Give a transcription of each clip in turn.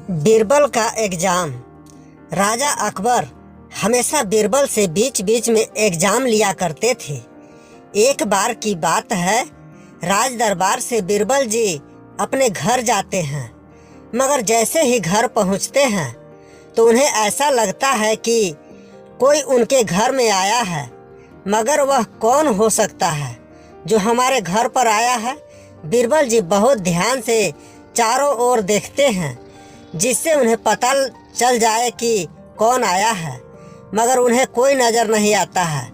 बीरबल का एग्जाम। राजा अकबर हमेशा बीरबल से बीच बीच में एग्जाम लिया करते थे। एक बार की बात है, राज दरबार से बीरबल जी अपने घर जाते हैं, मगर जैसे ही घर पहुंचते हैं तो उन्हें ऐसा लगता है कि कोई उनके घर में आया है, मगर वह कौन हो सकता है जो हमारे घर पर आया है। बीरबल जी बहुत ध्यान से चारों ओर देखते हैं, जिससे उन्हें पता चल जाए कि कौन आया है, मगर उन्हें कोई नज़र नहीं आता है।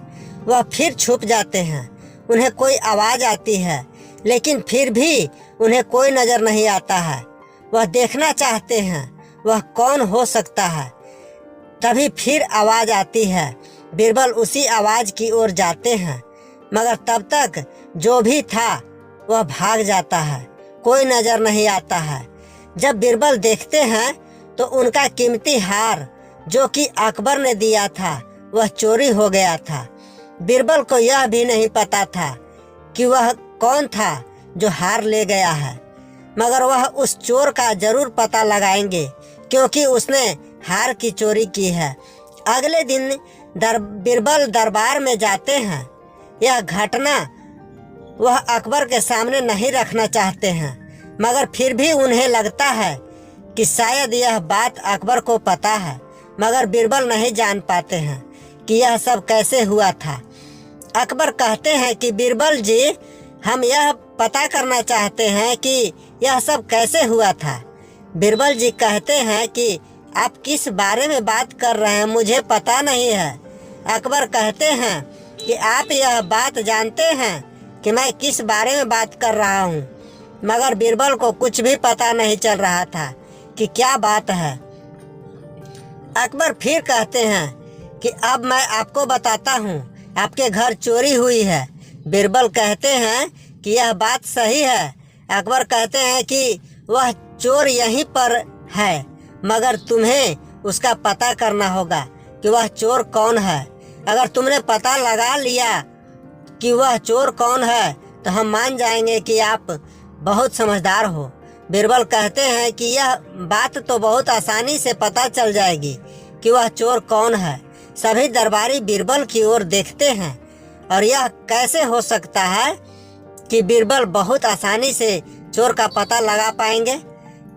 वह फिर छुप जाते हैं। उन्हें कोई आवाज़ आती है, लेकिन फिर भी उन्हें कोई नज़र नहीं आता है। वह देखना चाहते हैं वह कौन हो सकता है। तभी फिर आवाज़ आती है। बीरबल उसी आवाज़ की ओर जाते हैं, मगर तब तक जो भी था वह भाग जाता है, कोई नज़र नहीं आता है। जब बीरबल देखते हैं तो उनका कीमती हार जो कि अकबर ने दिया था वह चोरी हो गया था। बीरबल को यह भी नहीं पता था कि वह कौन था जो हार ले गया है, मगर वह उस चोर का जरूर पता लगाएंगे, क्योंकि उसने हार की चोरी की है। अगले दिन बीरबल दरबार में जाते हैं। यह घटना वह अकबर के सामने नहीं रखना चाहते हैं, मगर फिर भी उन्हें लगता है कि शायद यह बात अकबर को पता है, मगर बीरबल नहीं जान पाते हैं कि यह सब कैसे हुआ था। अकबर कहते हैं कि बीरबल जी, हम यह पता करना चाहते हैं कि यह सब कैसे हुआ था। बीरबल जी कहते हैं कि आप किस बारे में बात कर रहे हैं, मुझे पता नहीं है। अकबर कहते हैं कि आप यह बात जानते हैं कि मैं किस बारे में बात कर रहा हूँ, मगर बीरबल को कुछ भी पता नहीं चल रहा था कि क्या बात है। अकबर फिर कहते हैं कि अब मैं आपको बताता हूँ, आपके घर चोरी हुई है। बीरबल कहते हैं कि यह बात सही है। अकबर कहते हैं कि वह चोर यहीं पर है, मगर तुम्हें उसका पता करना होगा कि वह चोर कौन है। अगर तुमने पता लगा लिया कि वह चोर कौन है तो हम मान जाएंगे कि आप बहुत समझदार हो। बीरबल कहते हैं कि यह बात तो बहुत आसानी से पता चल जाएगी कि वह चोर कौन है। सभी दरबारी बीरबल की ओर देखते हैं, और यह कैसे हो सकता है कि बीरबल बहुत आसानी से चोर का पता लगा पाएंगे।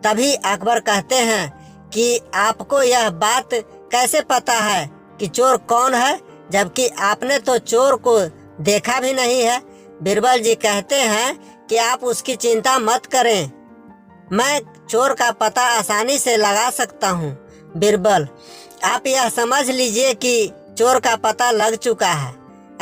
तभी अकबर कहते हैं कि आपको यह बात कैसे पता है कि चोर कौन है, जबकि आपने तो चोर को देखा भी नहीं है। बीरबल जी कहते हैं कि आप उसकी चिंता मत करें, मैं चोर का पता आसानी से लगा सकता हूँ। बीरबल, आप यह समझ लीजिए कि चोर का पता लग चुका है।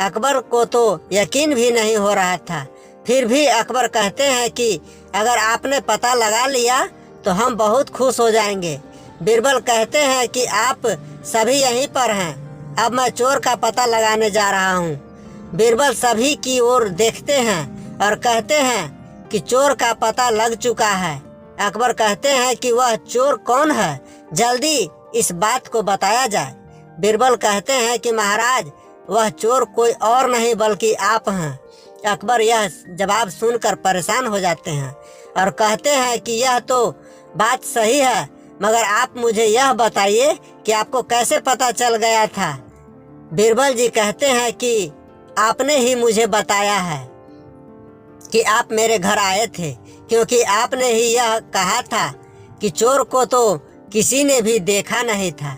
अकबर को तो यकीन भी नहीं हो रहा था। फिर भी अकबर कहते हैं कि अगर आपने पता लगा लिया तो हम बहुत खुश हो जाएंगे। बीरबल कहते हैं कि आप सभी यहीं पर हैं, अब मैं चोर का पता लगाने जा रहा हूँ। बीरबल सभी की ओर देखते हैं और कहते हैं कि चोर का पता लग चुका है। अकबर कहते हैं कि वह चोर कौन है, जल्दी इस बात को बताया जाए। बीरबल कहते हैं कि महाराज, वह चोर कोई और नहीं बल्कि आप हैं। अकबर यह जवाब सुनकर परेशान हो जाते हैं और कहते हैं कि यह तो बात सही है, मगर आप मुझे यह बताइए कि आपको कैसे पता चल गया था। बीरबल जी कहते हैं कि आपने ही मुझे बताया है कि आप मेरे घर आए थे, क्योंकि आपने ही यह कहा था कि चोर को तो किसी ने भी देखा नहीं था।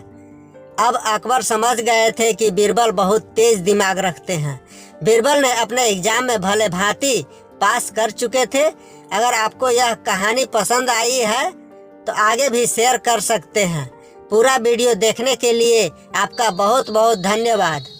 अब अकबर समझ गए थे कि बीरबल बहुत तेज दिमाग रखते हैं। बीरबल ने अपने एग्जाम में भले भांति पास कर चुके थे। अगर आपको यह कहानी पसंद आई है तो आगे भी शेयर कर सकते हैं। पूरा वीडियो देखने के लिए आपका बहुत बहुत धन्यवाद।